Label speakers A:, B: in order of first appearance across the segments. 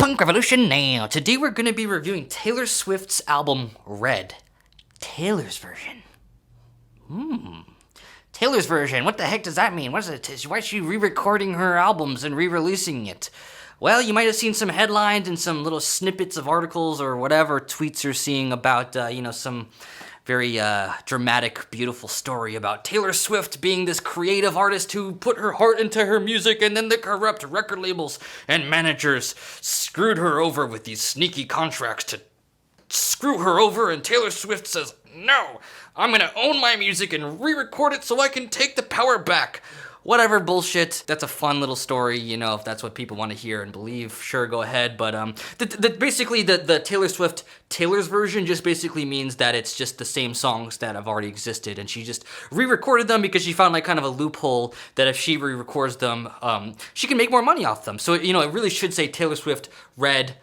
A: Punk Revolution now. Today we're going to be reviewing Taylor Swift's album Red. Taylor's version. Taylor's version. What the heck does that mean? What is it? Why is she re-recording her albums and re-releasing it? Well, you might have seen some headlines and some little snippets of articles or whatever tweets you're seeing about, some very dramatic, beautiful story about Taylor Swift being this creative artist who put her heart into her music, and then the corrupt record labels and managers screwed her over with these sneaky contracts to screw her over, and Taylor Swift says, no, I'm gonna own my music and re-record it so I can take the power back. Whatever bullshit. That's a fun little story, if that's what people want to hear and believe, sure, go ahead. But basically the Taylor Swift Taylor's version just basically means that it's just the same songs that have already existed, and she just re-recorded them because she found like kind of a loophole that if she re-records them, she can make more money off them. So, it really should say Taylor Swift Red,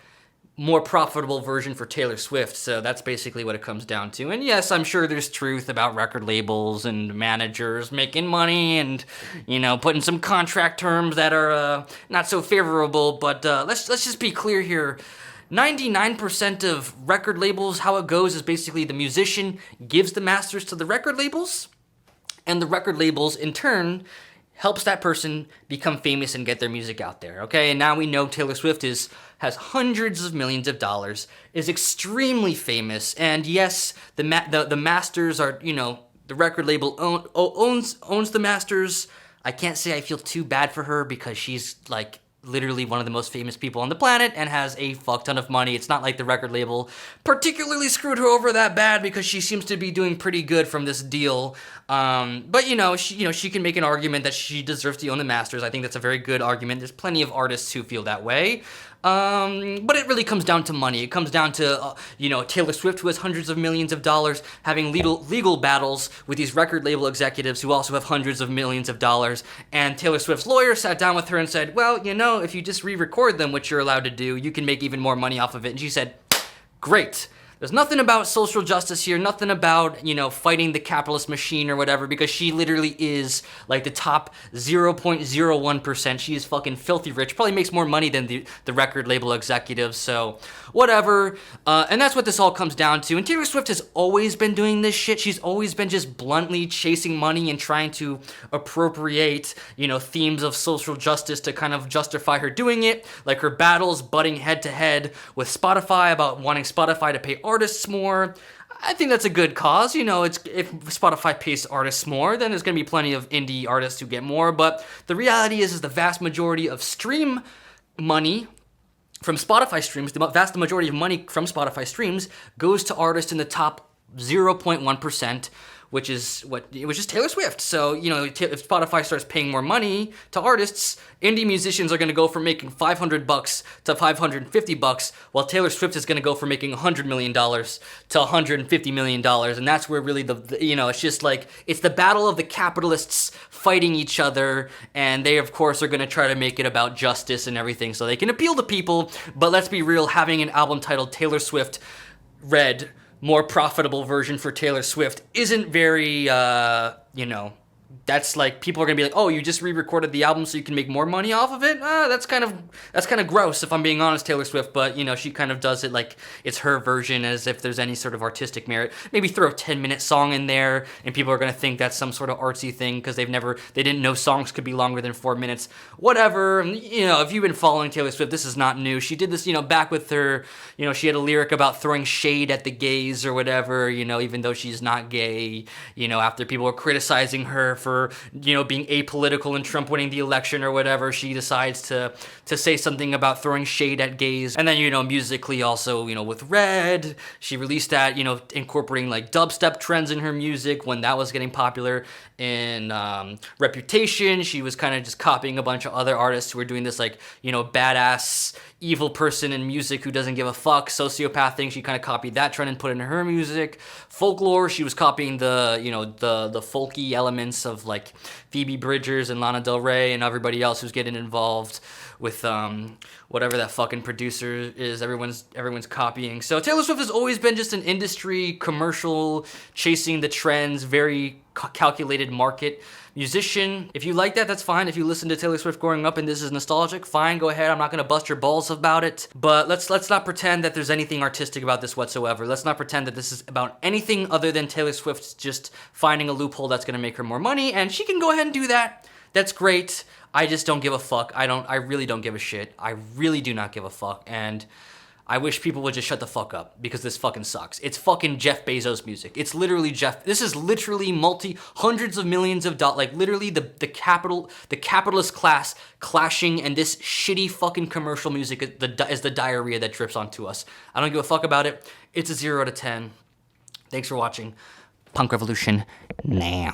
A: more profitable version for Taylor Swift. So that's basically what it comes down to. And yes, I'm sure there's truth about record labels and managers making money and, putting some contract terms that are not so favorable. But let's just be clear here. 99% of record labels, how it goes is basically the musician gives the masters to the record labels, and the record labels in turn helps that person become famous and get their music out there, okay? And now we know Taylor Swift has hundreds of millions of dollars, is extremely famous, and yes, the masters are, the record label owns the masters. I can't say I feel too bad for her because she's like literally one of the most famous people on the planet and has a fuck ton of money. It's not like the record label particularly screwed her over that bad because she seems to be doing pretty good from this deal. But she can make an argument that she deserves to own the masters. I think that's a very good argument. There's plenty of artists who feel that way. But it really comes down to money. It comes down to, Taylor Swift, who has hundreds of millions of dollars, having legal battles with these record label executives who also have hundreds of millions of dollars. And Taylor Swift's lawyer sat down with her and said, well, if you just re-record them, which you're allowed to do, you can make even more money off of it. And she said, great. There's nothing about social justice here, nothing about, fighting the capitalist machine or whatever, because she literally is like the top 0.01%. She is fucking filthy rich, probably makes more money than the record label executives, so whatever. And that's what this all comes down to. And Taylor Swift has always been doing this shit. She's always been just bluntly chasing money and trying to appropriate, themes of social justice to kind of justify her doing it, like her battles butting head to head with Spotify about wanting Spotify to pay artists more. I think that's a good cause. If Spotify pays artists more, then there's going to be plenty of indie artists who get more. But the reality is the vast majority of stream money from Spotify streams, the vast majority of money from Spotify streams goes to artists in the top 0.1%, which is Taylor Swift. So, if Spotify starts paying more money to artists, indie musicians are going to go from making $500 to $550, while Taylor Swift is going to go from making $100 million to $150 million. And that's where really it's just like, it's the battle of the capitalists fighting each other, and they, of course, are going to try to make it about justice and everything so they can appeal to people. But let's be real, having an album titled Taylor Swift Red, more profitable version for Taylor Swift, isn't very, that's like, people are gonna be like, oh, you just re-recorded the album so you can make more money off of it? That's kind of gross, if I'm being honest, Taylor Swift, but, she kind of does it like it's her version, as if there's any sort of artistic merit. Maybe throw a 10-minute song in there, and people are gonna think that's some sort of artsy thing, because they didn't know songs could be longer than 4 minutes. Whatever, if you've been following Taylor Swift, this is not new. She did this, back with her, she had a lyric about throwing shade at the gays or whatever, even though she's not gay, after people were criticizing her for, being apolitical and Trump winning the election or whatever, she decides to say something about throwing shade at gays. And then, musically also, with Red, she released that, incorporating like dubstep trends in her music when that was getting popular. In Reputation, she was kind of just copying a bunch of other artists who were doing this like, badass evil person in music who doesn't give a fuck, sociopath thing. She kind of copied that trend and put it in her music. Folklore, she was copying the folky elements of like Phoebe Bridgers and Lana Del Rey and everybody else who's getting involved. with whatever that fucking producer is everyone's copying. So Taylor Swift has always been just an industry commercial, chasing the trends, very calculated market musician. If you like that, that's fine. If you listen to Taylor Swift growing up and this is nostalgic, fine, go ahead. I'm not gonna bust your balls about it. But let's not pretend that there's anything artistic about this whatsoever. Let's not pretend that this is about anything other than Taylor Swift just finding a loophole that's gonna make her more money, and she can go ahead and do that. That's great. I just don't give a fuck. I really don't give a shit. I really do not give a fuck. And I wish people would just shut the fuck up, because this fucking sucks. It's fucking Jeff Bezos music. It's literally this is literally hundreds of millions of dollars, like literally the capitalist class clashing, and this shitty fucking commercial music is the diarrhea that drips onto us. I don't give a fuck about it. It's a 0 out of 10. Thanks for watching. Punk Revolution now.